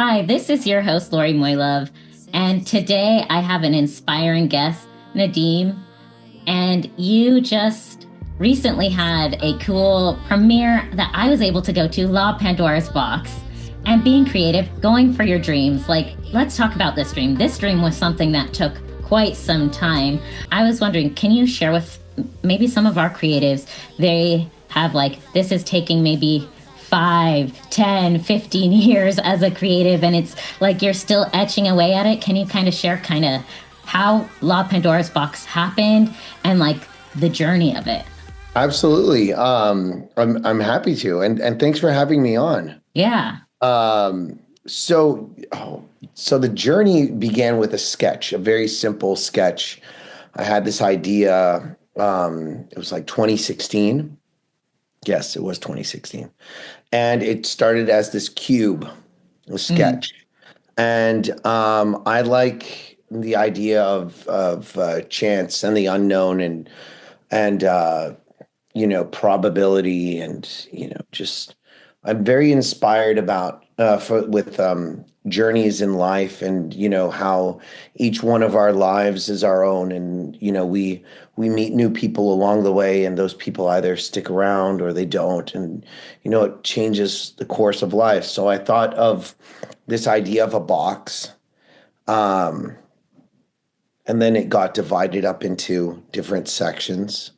Hi, this is your host, Lori Moilov, and today I have an inspiring guest, Nadeem, and you just recently had a cool premiere that I was able to go to, La Pandora's Box, and being creative, going for your dreams. Like, let's talk about this dream. This dream was something that took quite some time. I was wondering, can you share with maybe some of our creatives? They have like, this is taking maybe 5, 10, 15 years as a creative, and it's like you're still etching away at it. Can you kind of share kind of how La Pandora's Box happened and like the journey of it? Absolutely. I'm happy to, and thanks for having me on. Yeah. So, so the journey began with a sketch, a very simple sketch. I had this idea. It was like 2016. Yes, it was 2016, and it started as this cube, a Mm. sketch. And I like the idea of chance and the unknown, and probability, and just I'm very inspired about with journeys in life, and how each one of our lives is our own, and we meet new people along the way, and those people either stick around or they don't, and it changes the course of life. So I thought of this idea of a box, um, and then it got divided up into different sections.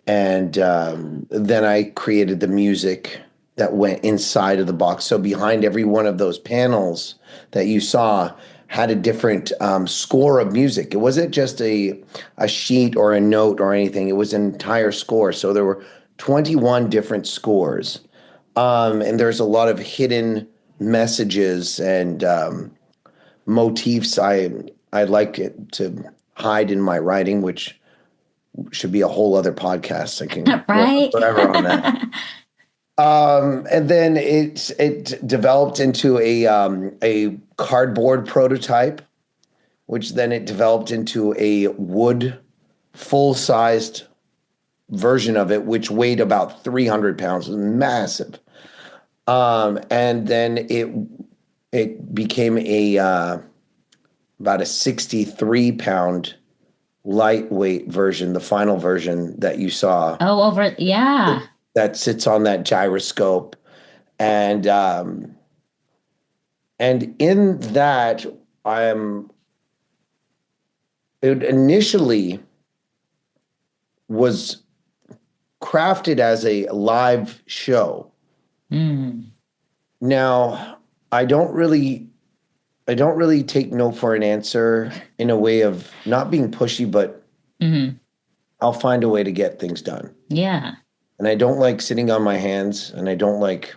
And then I created the music that went inside of the box. So behind every one of those panels that you saw had a different score of music. It wasn't just a sheet or a note or anything. It was an entire score. So there were 21 different scores. And there's a lot of hidden messages and motifs I like it to hide in my writing, which should be a whole other podcast. I can go on Right. forever on that. And then it developed into a cardboard prototype, which then it developed into a wood full-sized version of it, which weighed about 300 pounds. It was massive. And then it became a about a 63-pound lightweight version, the final version that you saw, Oh, over. Yeah. that sits on that gyroscope. And in that, I'm it initially was crafted as a live show. Mm. Now, I don't really take no for an answer, in a way of not being pushy, but Hmm. I'll find a way to get things done. Yeah. And I don't like sitting on my hands, and I don't like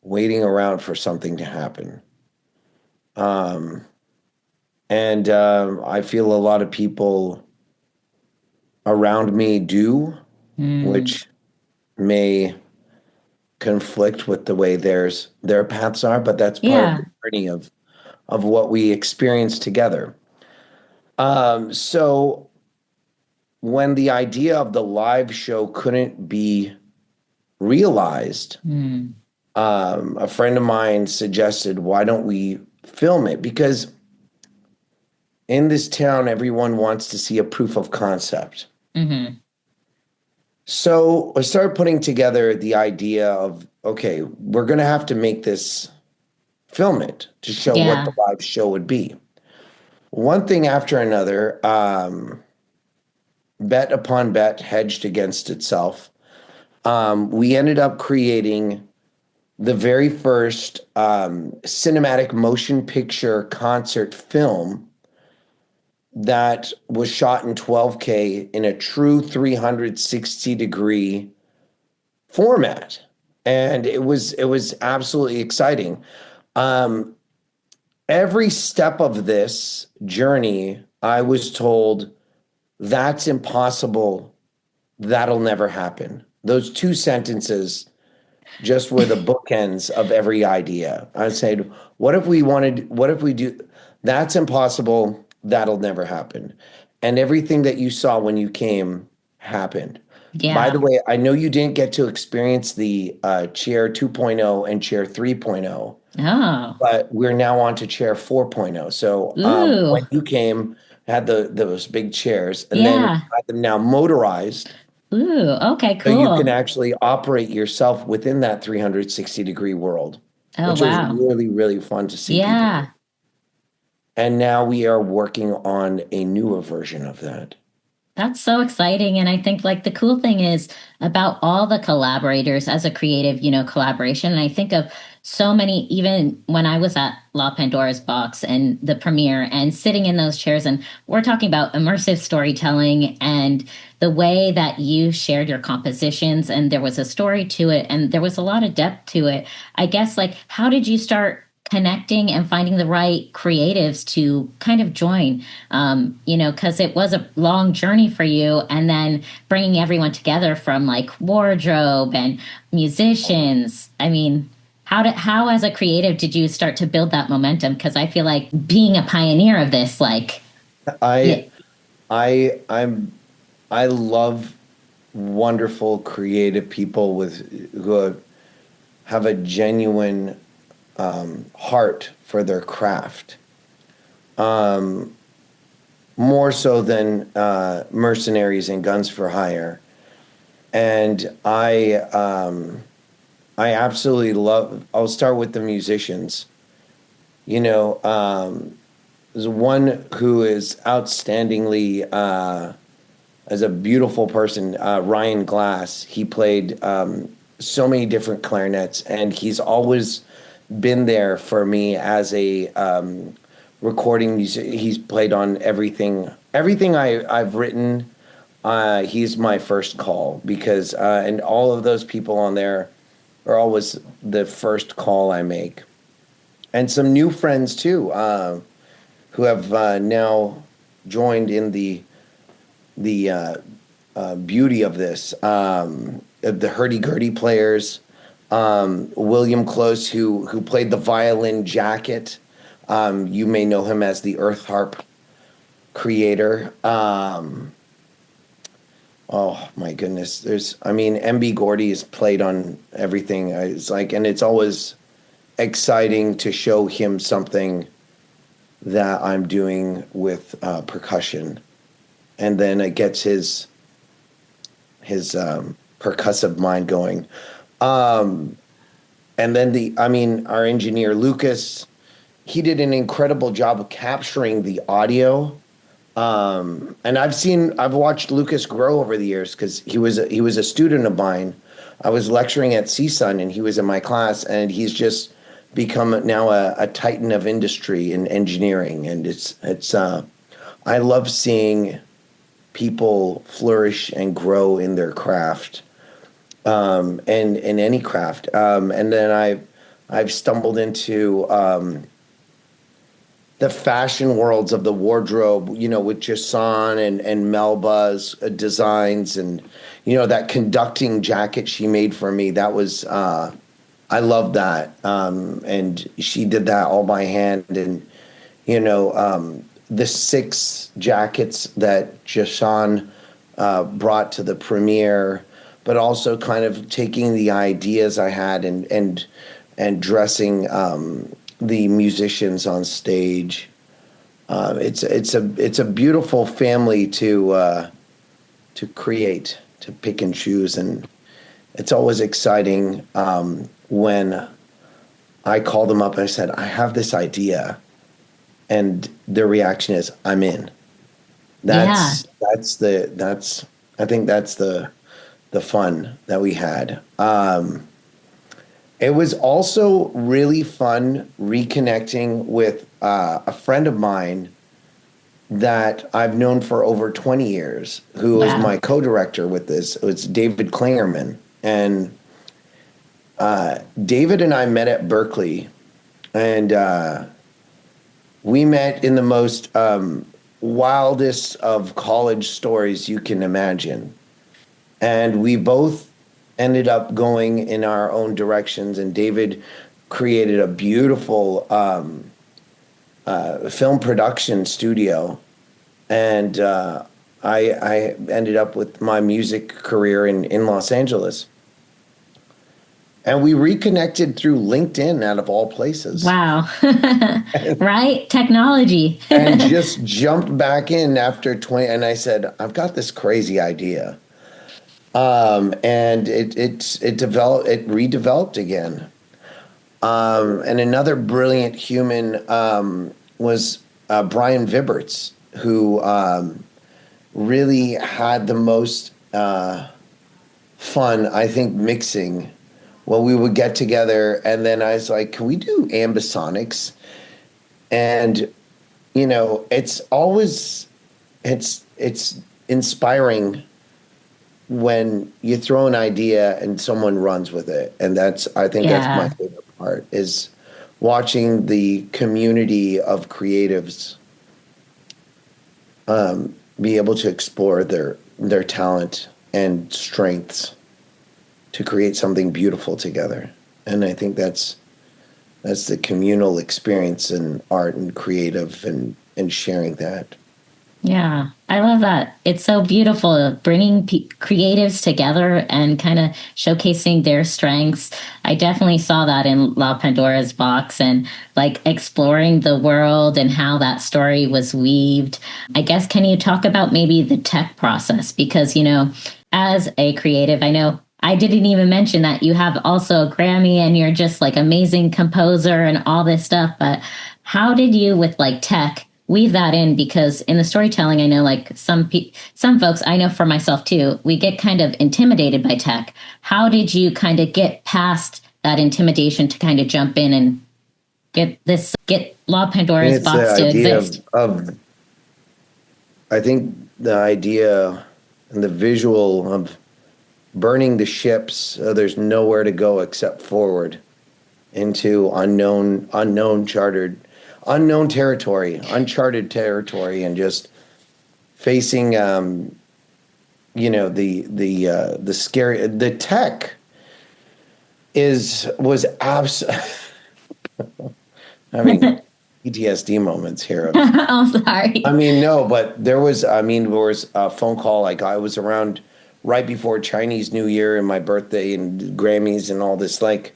waiting around for something to happen. Um, and I feel a lot of people around me do, Mm. which may conflict with the way their paths are, but that's part of Yeah. the journey of what we experience together. So when the idea of the live show couldn't be realized, Mm. a friend of mine suggested, why don't we film it? Because in this town, everyone wants to see a proof of concept. Hmm. So I started putting together the idea of, okay, we're going to have to make this, film it to show what the Yeah. live show would be. One thing after another, bet upon bet hedged against itself. We ended up creating the very first cinematic motion picture concert film that was shot in 12K in a true 360-degree format, and it was absolutely exciting. Um, every step of this journey, I was told, that's impossible. That'll never happen. Those two sentences just were the bookends of every idea. I said, what if we do, that's impossible, that'll never happen. And everything that you saw when you came happened. By Yeah. the way, I know you didn't get to experience the Chair 2.0 and Chair 3.0. Oh, but we're now on to chair 4.0. So ooh, when you came, had those big chairs, and then yeah, had them now motorized, ooh, okay, so you can cool. actually operate yourself within that 360-degree world, Oh, which was wow. really, really fun to see people do. Yeah. And now we are working on a newer version of that. That's so exciting. And I think like the cool thing is about all the collaborators as a creative, collaboration. And I think of so many, even when I was at La Pandora's Box and the premiere and sitting in those chairs, and we're talking about immersive storytelling and the way that you shared your compositions, and there was a story to it, and there was a lot of depth to it. I guess, like, how did you start connecting and finding the right creatives to kind of join, because it was a long journey for you, and then bringing everyone together from like wardrobe and musicians. I mean, how as a creative did you start to build that momentum? Because I feel like being a pioneer of this, like, yeah, I I'm I love wonderful creative people who have a genuine heart for their craft. More so than mercenaries and guns for hire. And I absolutely love. I'll start with the musicians. You know, there's one who is outstandingly as a beautiful person, Ryan Glass. He played so many different clarinets, and he's always been there for me as a recording music. He's played on everything I've written. He's my first call because, and all of those people on there are always the first call I make. And some new friends too, who have now joined in the beauty of this. The hurdy-gurdy players, William Close, who played the violin jacket. You may know him as the Earth Harp creator. Oh my goodness, I mean, MB Gordy has played on everything. It's like, and it's always exciting to show him something that I'm doing with percussion, and then it gets his percussive mind going. Um, and then I mean, our engineer Lucas, he did an incredible job of capturing the audio. And I've watched Lucas grow over the years because he was a student of mine. I was lecturing at CSUN and he was in my class, and he's just become now a titan of industry in engineering. And I love seeing people flourish and grow in their craft, and in any craft. And then I've stumbled into the fashion worlds of the wardrobe, with Jason and Melba's designs, and that conducting jacket she made for me. That was I love that, and she did that all by hand, and the 6 jackets that Jason brought to the premiere, but also kind of taking the ideas I had and dressing the musicians on stage. It's a beautiful family to create, to pick and choose, and it's always exciting when I call them up and I said, I have this idea, and their reaction is, I'm in. yeah, That's I think that's the fun that we had. It was also really fun reconnecting with a friend of mine that I've known for over 20 years, who is wow, my co-director with this. It's David Klingerman. And David and I met at Berkeley, and we met in the most wildest of college stories you can imagine. And we both ended up going in our own directions. And David created a beautiful film production studio, and I ended up with my music career in Los Angeles. And we reconnected through LinkedIn out of all places. Wow. Right? Technology. And just jumped back in after 20. And I said, I've got this crazy idea. And it developed, it redeveloped again. And another brilliant human was Brian Vibberts, who really had the most fun, I think, mixing. Well, we would get together, and then I was like, can we do ambisonics? And, you know, it's always, it's inspiring when you throw an idea and someone runs with it. And I think that's my favorite part, is watching the community of creatives be able to explore their talent and strengths to create something beautiful together. And I think that's the communal experience in art and creative and sharing that. Yeah, I love that. It's so beautiful bringing creatives together and kind of showcasing their strengths. I definitely saw that in La Pandora's Box, and like exploring the world and how that story was weaved. I guess, can you talk about maybe the tech process? Because, you know, as a creative, I know I didn't even mention that you have also a Grammy and you're just like amazing composer and all this stuff. But how did you, with like tech, weave that in? Because in the storytelling, I know like some folks, I know for myself too, we get kind of intimidated by tech. How did you kind of get past that intimidation to kind of jump in and get La Pandora's Box to exist? I think the idea and the visual of burning the ships, there's nowhere to go except forward into unknown territory, uncharted territory, and just facing, you know, the scary, the tech was having PTSD moments here. I'm sorry. I mean, no, but there was a phone call. Like, I was around right before Chinese New Year and my birthday and Grammys and all this like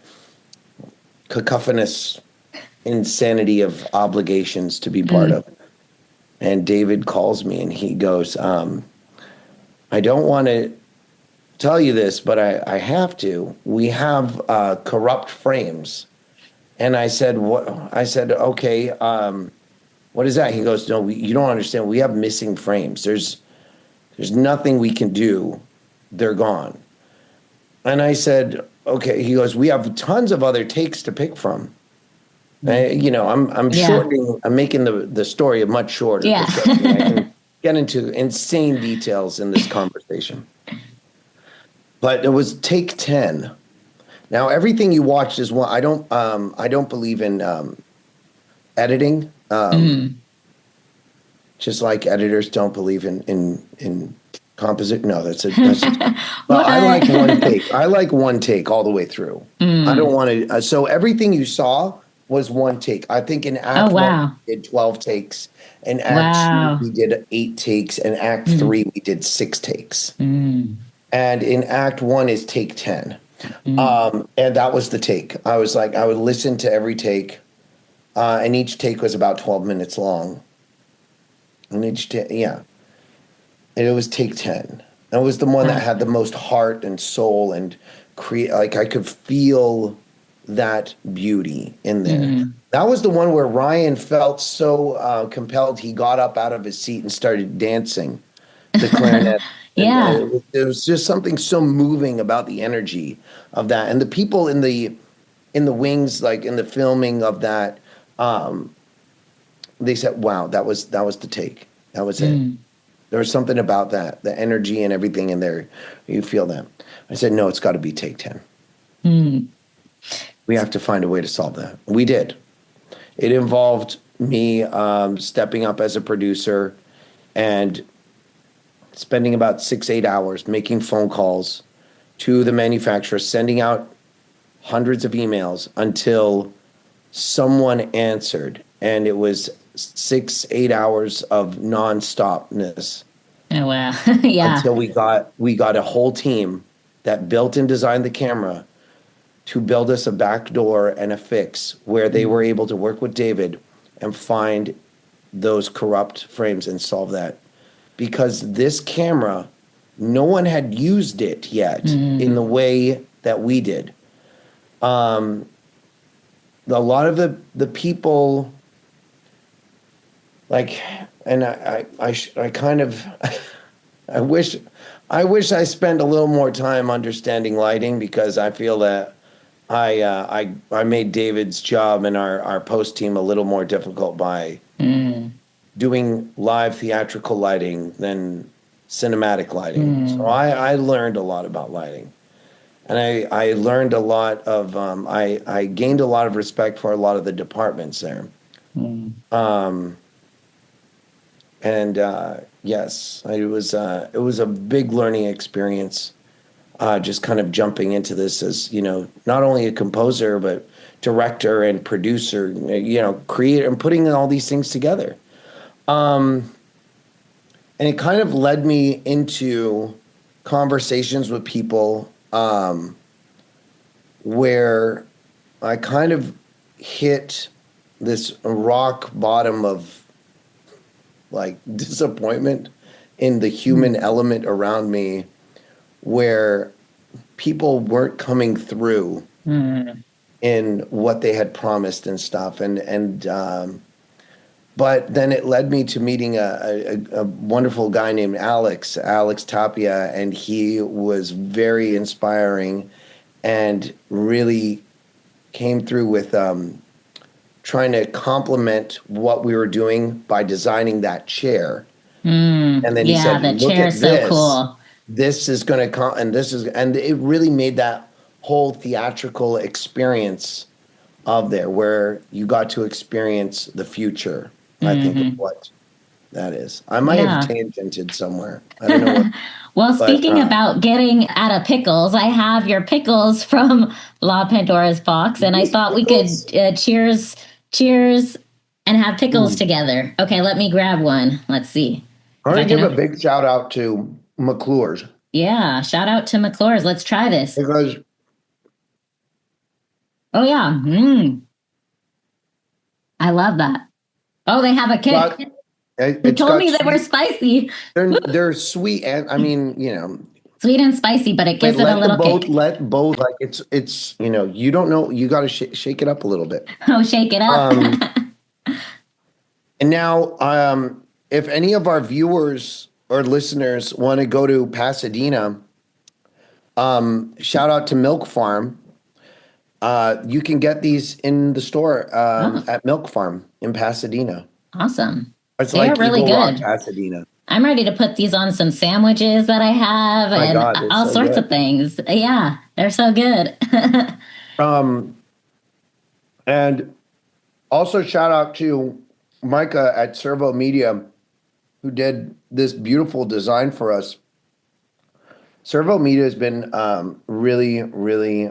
cacophonous insanity of obligations to be part of. And David calls me and he goes, I don't want to tell you this, but I have to. We have corrupt frames. And I said, what? I said, okay, what is that? He goes, no, you don't understand. We have missing frames. There's nothing we can do. They're gone. And I said, okay. He goes, we have tons of other takes to pick from. You know, I'm shortening. I'm making the story much shorter. Yeah. I can get into insane details in this conversation. But it was take 10. Now everything you watched is one. I don't believe in editing. Just like editors don't believe in composite. No, that's well, I like one take. I like one take all the way through. I don't want to. So everything you saw was one take. I think in Act 1 we did 12 takes. In Act 2 we did 8 takes. In Act 3 we did 6 takes. And in Act 1 is take 10. And that was the take. I was like, I would listen to every take, and each take was about 12 minutes long. And and it was take 10. That was the one that had the most heart and soul and like I could feel that beauty in there. That was the one where Ryan felt so compelled. He got up out of his seat and started dancing the clarinet. There was just something so moving about the energy of that. And the people in the wings, like in the filming of that, they said, wow, that was the take. That was it. There was something about that, the energy and everything in there. You feel that. I said, no, it's got to be take 10. We have to find a way to solve that. We did. It involved me stepping up as a producer and spending about 6-8 hours making phone calls to the manufacturer, sending out hundreds of emails until someone answered. And it was 6-8 hours of nonstopness. Oh wow. Yeah. Until we got a whole team that built and designed the camera to build us a backdoor and a fix where they were able to work with David and find those corrupt frames and solve that. Because this camera, no one had used it yet in the way that we did. A lot of the people, like, and I kind of, I wish I spent a little more time understanding lighting, because I feel that I made David's job and our post team a little more difficult by doing live theatrical lighting than cinematic lighting. So I learned a lot about lighting. And I learned a lot of, I gained a lot of respect for a lot of the departments there. Yes, it was a big learning experience, just kind of jumping into this as, not only a composer, but director and producer, creator, and putting all these things together. And it kind of led me into conversations with people where I kind of hit this rock bottom of like disappointment in the human element around me, where people weren't coming through in what they had promised and stuff. But then it led me to meeting a wonderful guy named Alex Tapia, and he was very inspiring and really came through with trying to complement what we were doing by designing that chair. And then he said, the "Look chair at is so this. cool. This is going to come," and it really made that whole theatrical experience of there, where you got to experience the future. I think of what that is. I might have tangented somewhere. I don't know. Well, speaking about getting out of pickles, I have your pickles from La Pandora's Box, and I thought we could cheers, and have pickles together. Okay, let me grab one. Let's see. I want to give a big shout out to McClure's. Yeah, shout out to McClure's. Let's try this. Because I love that. Oh, they have a kick. You told me they were spicy. They're sweet, and I mean, sweet and spicy, but it gives it a little kick. Let both, like, it's you don't know, you got to shake it up a little bit. Oh, shake it up. And now, if any of our viewers or listeners want to go to Pasadena, shout out to Milk Farm. You can get these in the store at Milk Farm in Pasadena. Awesome. It's They're really Eagle Rock, good. Pasadena. I'm ready to put these on some sandwiches that I have and all sorts of things. Yeah, they're so good. And also shout out to Micah at Servo Media, who did this beautiful design for us. Servo Media has been really, really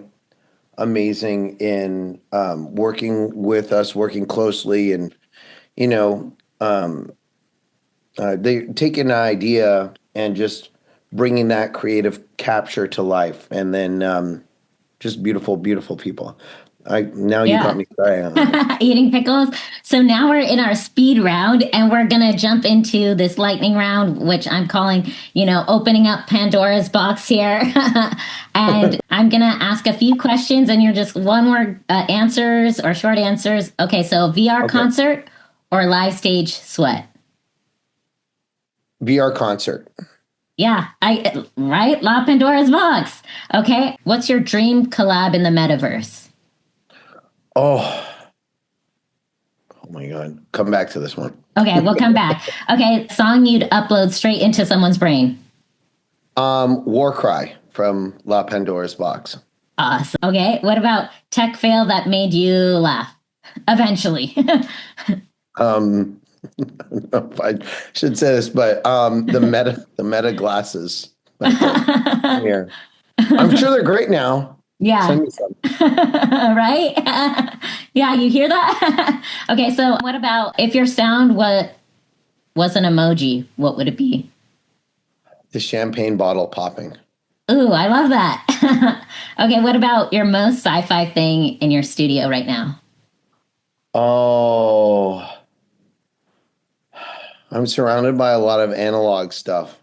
amazing in working with us, working closely, and they take an idea and just bringing that creative capture to life, and then just beautiful, beautiful people. You got me started on eating pickles. So now we're in our speed round, and we're gonna jump into this lightning round, which I'm calling, opening up Pandora's box here. And I'm gonna ask a few questions, and you're just one word answers or short answers. Okay, so VR concert or live stage sweat? VR concert. Yeah, right? La Pandora's Box. Okay, what's your dream collab in the metaverse? Oh my God. Come back to this one. Okay, we'll come back. Okay, song you'd upload straight into someone's brain. War Cry from La Pandora's Box. Awesome. Okay, what about tech fail that made you laugh? Eventually. I don't know if I should say this, but the meta glasses. Here. I'm sure they're great now. Yeah. Send me some. Right? Yeah, you hear that? Okay, so what about if your sound was an emoji, what would it be? The champagne bottle popping. Ooh, I love that. Okay, what about your most sci-fi thing in your studio right now? Oh, I'm surrounded by a lot of analog stuff.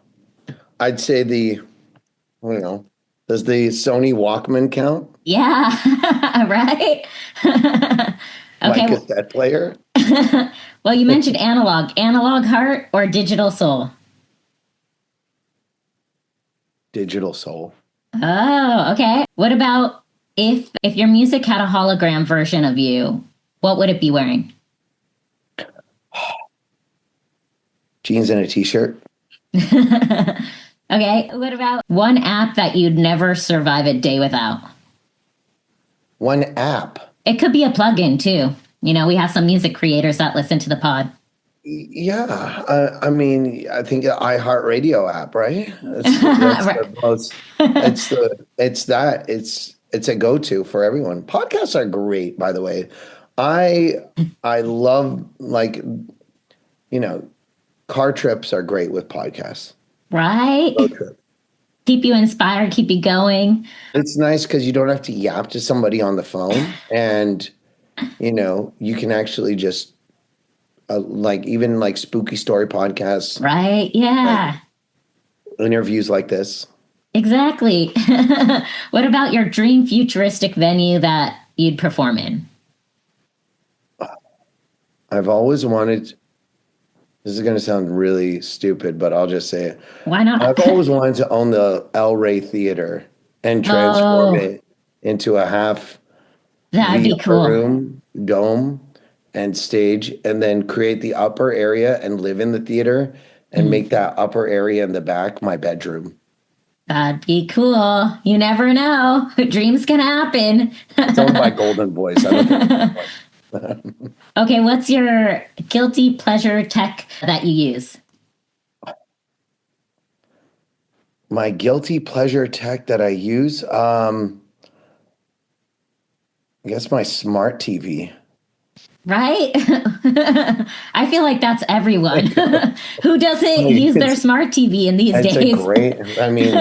I'd say I don't know, does the Sony Walkman count? Yeah, right? My Okay. cassette player? Well, you mentioned analog. Analog heart or digital soul? Digital Soul. Oh, okay. What about if your music had a hologram version of you, what would it be wearing? Jeans and a t-shirt. Okay. What about one app that you'd never survive a day without? One app. It could be a plugin too. We have some music creators that listen to the pod. Yeah, I mean, I think an iHeartRadio app, right? That's Right. the most. It's a go-to for everyone. Podcasts are great, by the way. I I love like car trips are great with podcasts. Right? Road trip. Keep you inspired, keep you going. It's nice because you don't have to yap to somebody on the phone, and you can actually just like even like spooky story podcasts, Right? like Yeah. interviews like this. Exactly. What about your dream futuristic venue that you'd perform in? I've always wanted, this is going to sound really stupid, but I'll just say it. Why not? I've always wanted to own the El Rey Theater and transform Oh, it into a half that'd be VR cool. room, dome, and stage, and then create the upper area and live in the theater and Mhm. make that upper area in the back my bedroom. That'd be cool. You never know. Dreams can happen. It's owned by Golden Voice. I don't think anyone. Okay, what's your guilty pleasure tech that you use? My guilty pleasure tech that I use, I guess my smart TV. Right? I feel like that's everyone. Who doesn't Like, use their smart TV in these it's a days? great, I mean,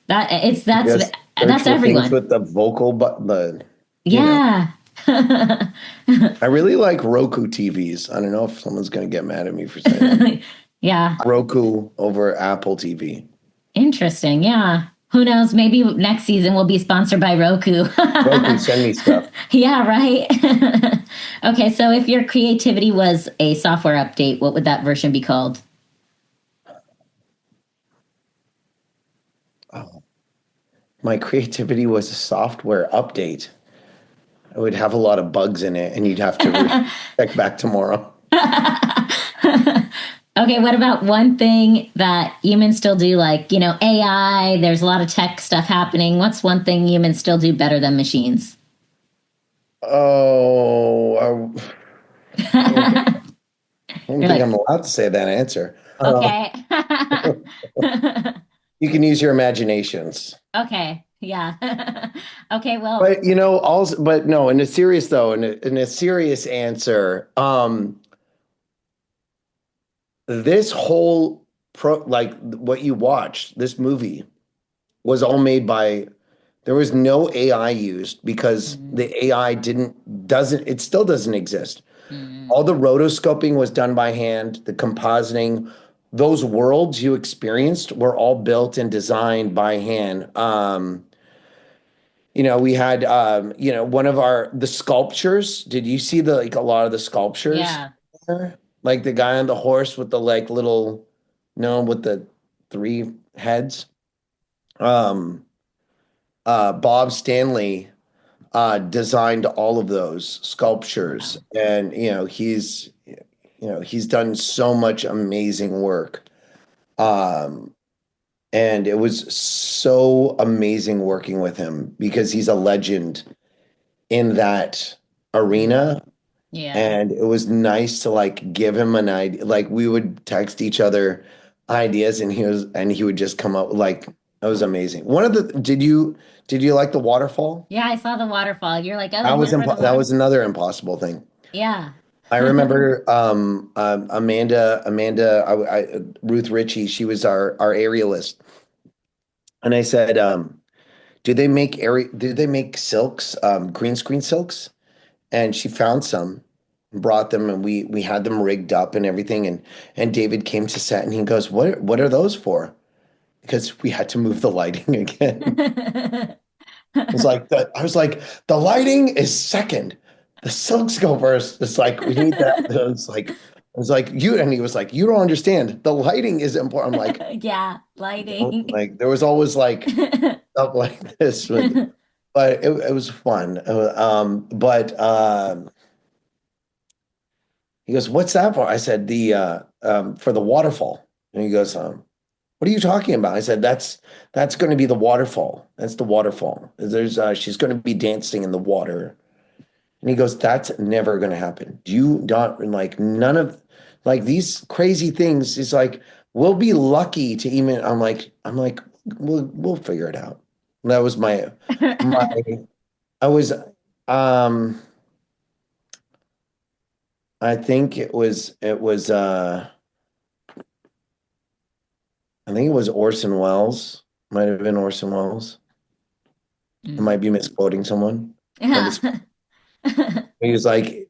That it's that's just search that's for things everyone. with the vocal button, Yeah. I really like Roku TVs. I don't know if someone's going to get mad at me for saying that. Yeah. Roku over Apple TV. Interesting. Yeah. Who knows? Maybe next season we'll be sponsored by Roku. Roku, send me stuff. Yeah, right. Okay, so if your creativity was a software update, what would that version be called? Oh, my creativity was a software update. I would have a lot of bugs in it, and you'd have to check back tomorrow. Okay, what about one thing that humans still do, like, AI? There's a lot of tech stuff happening. What's one thing humans still do better than machines? Oh, I don't You're think like, I'm allowed to say that answer. okay. You can use your imaginations. Okay, yeah. Okay, well, But also, but no, in a serious though, in a serious answer, this whole like what you watched, this movie was all made by, there was no AI used because mm, the AI doesn't, it still doesn't exist. mm, All the rotoscoping was done by hand, the compositing, those worlds you experienced were all built and designed by hand. We had one of the sculptures. Did you see a lot of the sculptures yeah. there? Like the guy on the horse with the like little, no, with the three heads. Um, Bob Stanley designed all of those sculptures, Wow. and he's done so much amazing work. Um, and it was so amazing working with him because he's a legend in that Mm, arena, yeah. and it was nice to like give him an idea. Like we would text each other ideas, and he would just come up like it was amazing. One of the did you like the waterfall? Yeah, I saw the waterfall. You're like, oh, That he was went for the that water. was another impossible thing. Yeah. I remember Amanda Ruth Ritchie, she was our aerialist. And I said, do they make silks, green screen silks? And she found some, brought them, and we had them rigged up and everything. And David came to set, and he goes, "What are those for?" Because we had to move the lighting again. I was like, the lighting is second. The silks go first. It's like we need that. And he was like, you don't understand. The lighting is important. I'm like, Yeah, lighting. like there was always like stuff like this, but it was fun. But he goes, "What's that for?" I said, "The for the waterfall." And he goes, "What are you talking about?" I said, "That's going to be the waterfall. That's the waterfall. There's she's going to be dancing in the water." And he goes, "That's never going to happen. Do you not like none of like these crazy things?" He's like, "We'll be lucky to even." I'm like, we'll figure it out. That was my I was um I think it was Orson Welles. Might have been Orson Welles. I might Mm. be misquoting someone, but Yeah. it's he was like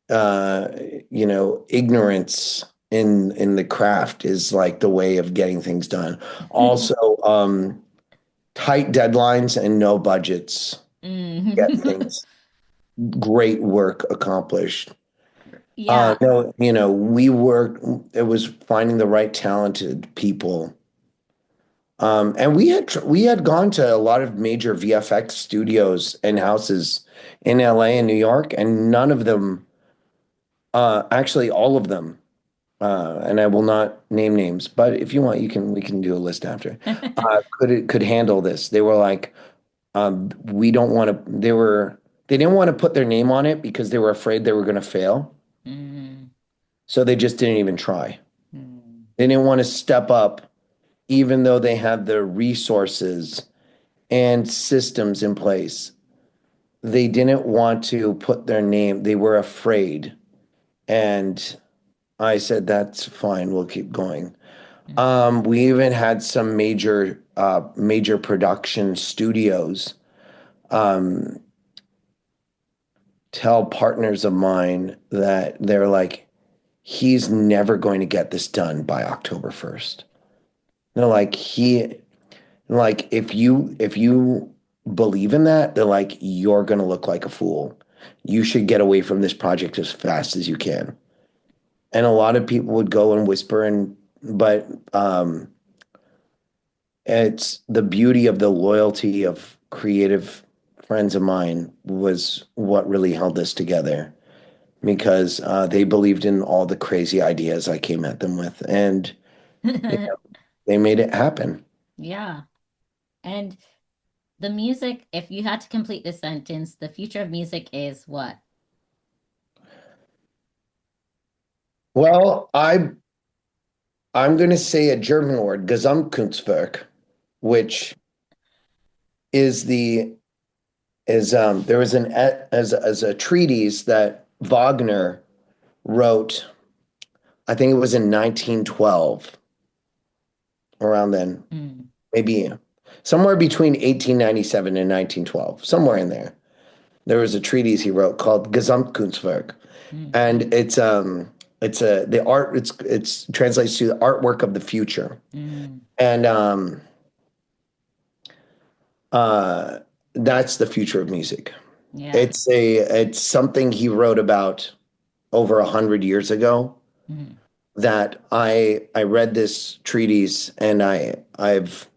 ignorance in the craft is like the way of getting things done. Also, tight deadlines and no budgets get Mm. things great work accomplished. Yeah. No, we worked, it was finding the right talented people. And we had gone to a lot of major VFX studios and houses in LA and New York, and none of them, actually all of them, and I will not name names, but if you want, we can do a list after. Could handle this. They were like, we don't want to. They didn't want to put their name on it because they were afraid they were going to fail, Mm. so they just didn't even try. Mm. They didn't want to step up, even though they had the resources and systems in place. They didn't want to put their name. They were afraid. And I said, that's fine. We'll keep going. Mm. We even had some major production studios um, tell partners of mine that they're like, he's never going to get this done by October 1st. They're like, if you believe in that, they're like, you're gonna look like a fool. You should get away from this project as fast as you can. And a lot of people would go and whisper but it's the beauty of the loyalty of creative friends of mine was what really held us together because they believed in all the crazy ideas I came at them with, and they made it happen. Yeah. And the music, if you had to complete this sentence, the future of music is what? Well, I'm going to say a German word, Gesamtkunstwerk, which is the is there was an as a treatise that Wagner wrote. I think it was in 1912, around then, Mm. maybe somewhere between 1897 and 1912, somewhere in there. There was a treatise he wrote called Gesamtkunstwerk, Mm. and it's a the art it's translates to the artwork of the future, Mm. and uh, that's the future of music. Yeah. It's something he wrote about over 100 years ago. Mm. That I read this treatise and I've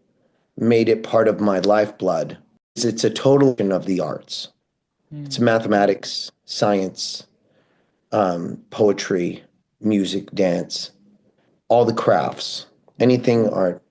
made it part of my lifeblood. It's a total of the arts. It's Mm. mathematics, science, poetry, music, dance, all the crafts, anything art,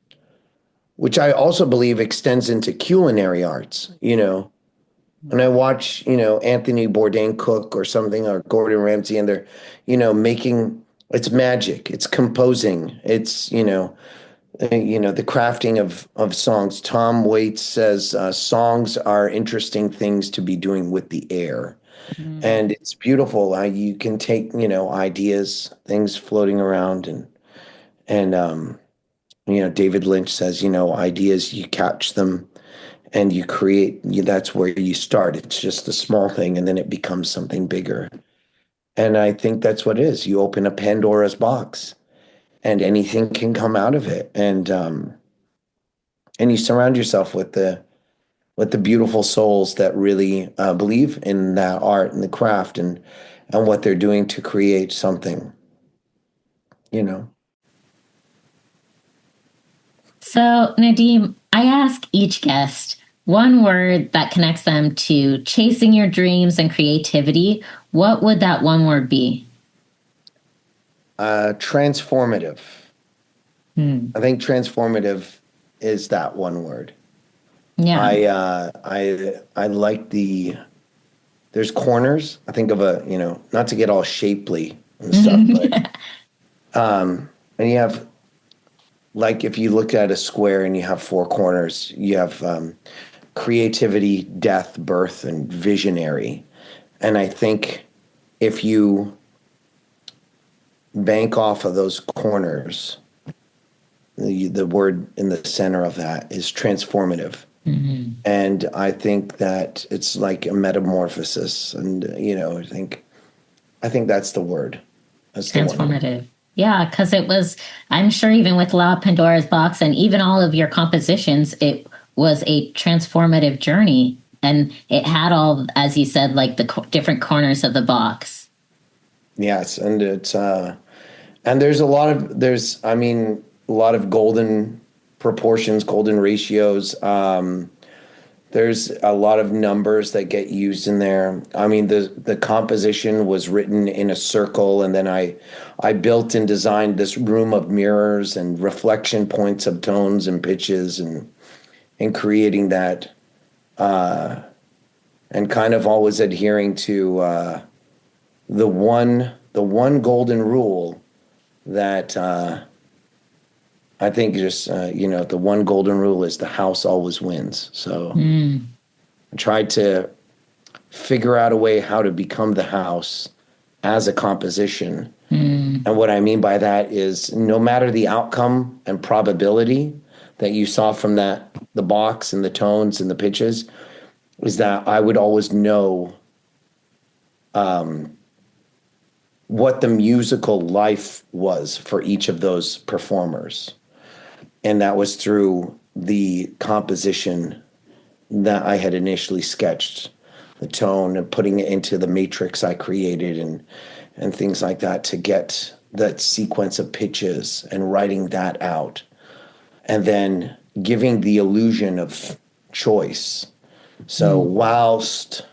which I also believe extends into culinary arts. And I watch, Anthony Bourdain cook or something, or Gordon Ramsay, and they're, making it's magic, it's composing, it's, the crafting of songs. Tom Waits says songs are interesting things to be doing with the air. Mm. And it's beautiful how you can take, ideas, things floating around and David Lynch says, ideas, you catch them and you create, that's where you start. It's just a small thing, and then it becomes something bigger. And I think that's what it is. You open a Pandora's box, and anything can come out of it. And you surround yourself with the beautiful souls that really believe in that art and the craft, and what they're doing to create something, you know. So, Nadeem, I ask each guest one word that connects them to chasing your dreams and creativity. What would that one word be? Transformative. Hmm. I think transformative is that one word. Yeah. I like there's corners. I think of not to get all shapely and stuff, but and you have, like, if you look at a square and you have four corners, you have creativity, death, birth, and visionary. And I think if you bank off of those corners, the word in the center of that is transformative. Mm-hmm. And I think that it's like a metamorphosis. And, I think that's the word. That's the one. Transformative. Yeah, because it was, I'm sure even with La Pandora's Box and even all of your compositions, it was a transformative journey. And it had all, as you said, like the different corners of the box. Yes. And and a lot of golden proportions, golden ratios. There's a lot of numbers that get used in there. I mean, the composition was written in a circle, and then I built and designed this room of mirrors and reflection points of tones and pitches, and creating that, and kind of always adhering to the one golden rule that I think just, the one golden rule is the house always wins. So I tried to figure out a way how to become the house as a composition. And what I mean by that is no matter the outcome and probability that you saw from the box and the tones and the pitches, is that I would always know what the musical life was for each of those performers. And that was through the composition that I had initially sketched, the tone, and putting it into the matrix I created, and things like that, to get that sequence of pitches and writing that out. And then giving the illusion of choice. So whilst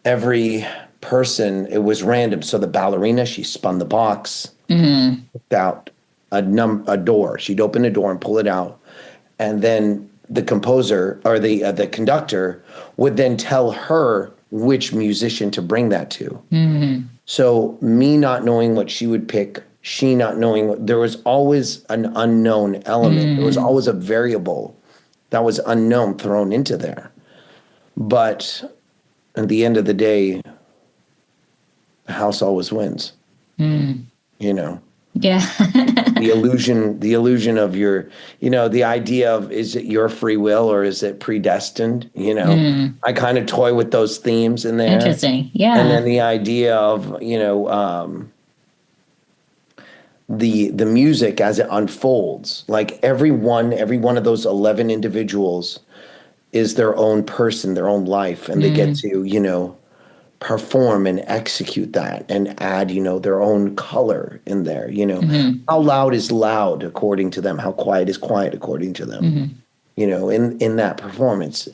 every person, it was random. So the ballerina, she spun the box, picked out a door. She'd open a door and pull it out, and then the composer or the conductor would then tell her which musician to bring that to. So me not knowing what she would pick, she not knowing there was always an unknown element. There was always a variable that was unknown thrown into there. But at the end of the day, the house always wins. Yeah. the illusion of your, the idea of, is it your free will or is it predestined? I kind of toy with those themes in there. Interesting. Yeah. And then the idea of, the music as it unfolds, like every one of those 11 individuals is their own person, their own life, and they get to, perform and execute that and add, their own color in there. How loud is loud according to them, how quiet is quiet according to them. In that performance,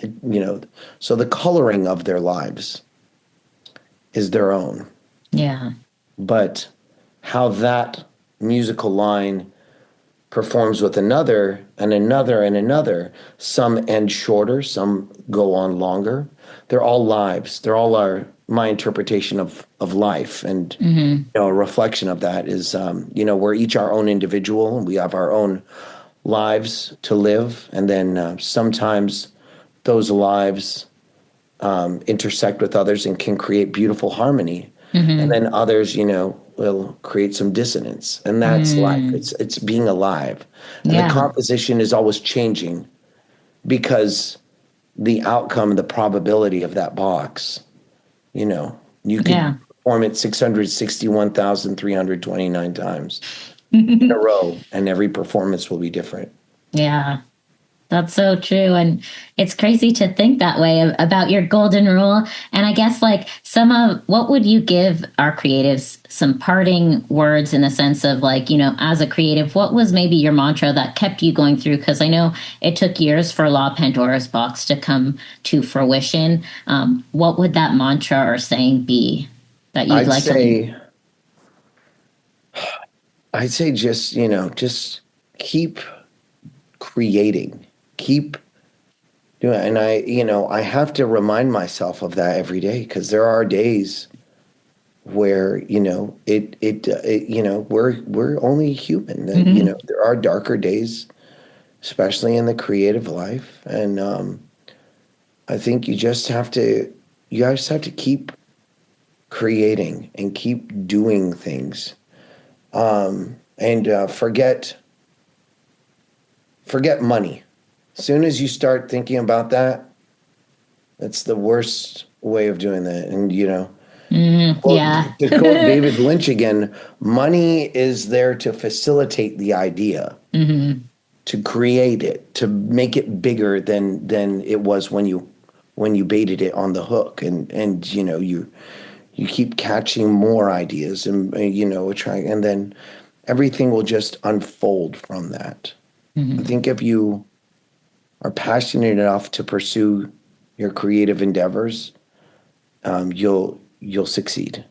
so the coloring of their lives is their own. Yeah. But how that musical line performs with another and another and another, some end shorter, some go on longer. They're all lives. They're all my interpretation of life. And, a reflection of that is, we're each our own individual, and we have our own lives to live. And then sometimes those lives intersect with others and can create beautiful harmony. And then others, will create some dissonance. And that's life. It's being alive. And the composition is always changing because the outcome, the probability of that box. You know, you could Yeah. perform it 661,329 times in a row, and every performance will be different. Yeah. That's so true. And it's crazy to think that way about your golden rule. And I guess, like, what would you give our creatives some parting words in the sense of, like, as a creative, what was maybe your mantra that kept you going through? Because I know it took years for La Pandora's Box to come to fruition. What would that mantra or saying be that you'd I'd like to leave? say, just, just keep creating, keep doing it. And I have to remind myself of that every day, because there are days where, we're only human. That, Hmm. there are darker days, especially in the creative life. And I think you guys have to keep creating and keep doing things. And forget money. As soon as you start thinking about that, that's the worst way of doing that. And, well, Yeah. to quote David Lynch again, money is there to facilitate the idea, Hmm. to create it, to make it bigger than it was when you baited it on the hook. And you keep catching more ideas, and trying, and then everything will just unfold from that. I Hmm. think if you are passionate enough to pursue your creative endeavors, you'll succeed.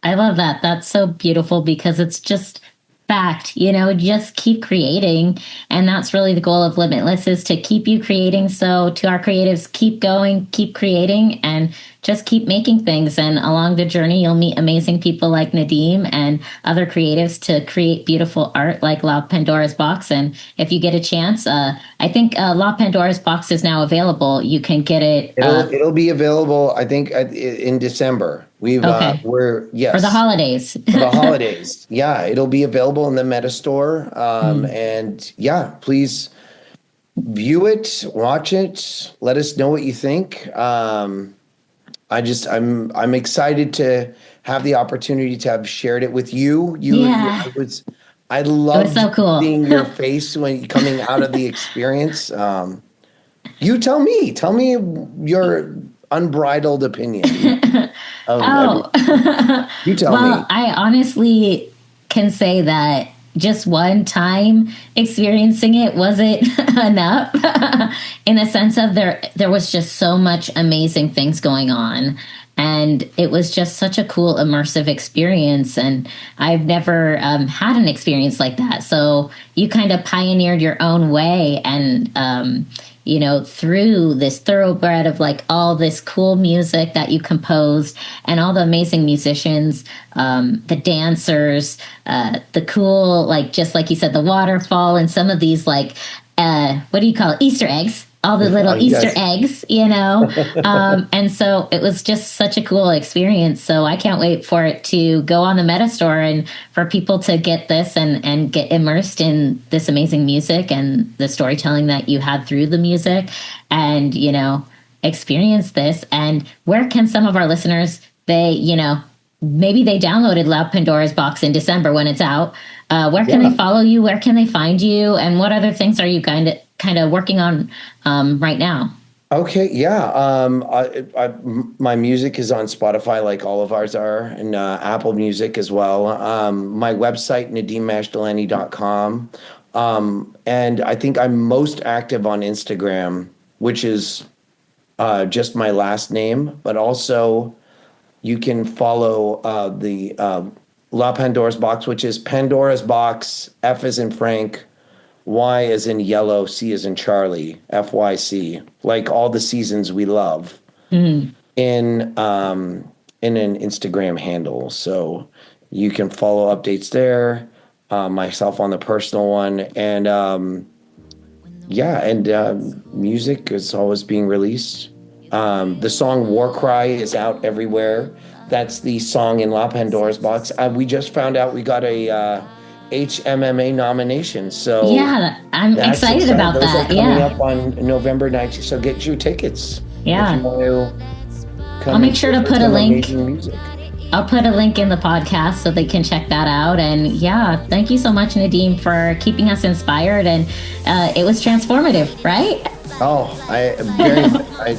I love that. That's so beautiful because it's just fact, just keep creating. And that's really the goal of Limitless, is to keep you creating. So to our creatives, keep going, keep creating, and just keep making things. And along the journey, you'll meet amazing people like Nadeem and other creatives to create beautiful art like La Pandora's Box. And if you get a chance, I think La Pandora's Box is now available. You can get it. It'll be available, I think, in December. Okay. We're For the yes, holidays. for the holidays. Yeah, it'll be available in the Meta Store. Mm. And yeah, please view it, watch it, let us know what you think. I'm excited to have the opportunity to have shared it with you. Yeah. I It was loved so cool. seeing your face when coming out of the experience. You tell me your unbridled opinion of Oh, everything. You tell well, me. I honestly can say that just one time experiencing it wasn't enough in the sense of there was just so much amazing things going on, and it was just such a cool immersive experience, and I've never had an experience like that. So you kind of pioneered your own way, and through this thoroughbred of like all this cool music that you composed and all the amazing musicians, the dancers, the cool, like, just like you said, the waterfall, and some of these, like, what do you call it? Easter eggs. All the little Easter Yes. eggs, and so it was just such a cool experience. So I can't wait for it to go on the Meta Store and for people to get this and get immersed in this amazing music and the storytelling that you had through the music, and experience this. And where can some of our listeners, maybe they downloaded La Pandora's Box in December when it's out. Where can they Yeah. follow you? Where can they find you? And what other things are you kind of working on right now? Okay, yeah. My music is on Spotify, like all of ours are, and Apple Music as well. My website, nadeemmajdalany.com. And I think I'm most active on Instagram, which is just my last name, but also you can follow the La Pandora's Box, which is Pandora's Box, F as in Frank, Y as in yellow, C as in Charlie, FYC, like all the seasons we love Mhm. in an Instagram handle. So you can follow updates there, myself on the personal one, and yeah, and music is always being released. The song War Cry is out everywhere. That's the song in La Pandora's Box. We just found out we got a HMMA nominations. So yeah, I'm that's excited about Those that. are coming Yeah. up on November 19th. So get your tickets Yeah. if you want to come. I'll make sure to put a link. Amazing music. I'll put a link in the podcast so they can check that out. And yeah, thank you so much, Nadeem, for keeping us inspired. And it was transformative, right? Oh, I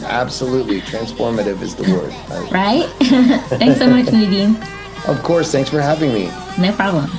absolutely, transformative is the word. Right? Thanks so much, Nadeem. Of course. Thanks for having me. No problem.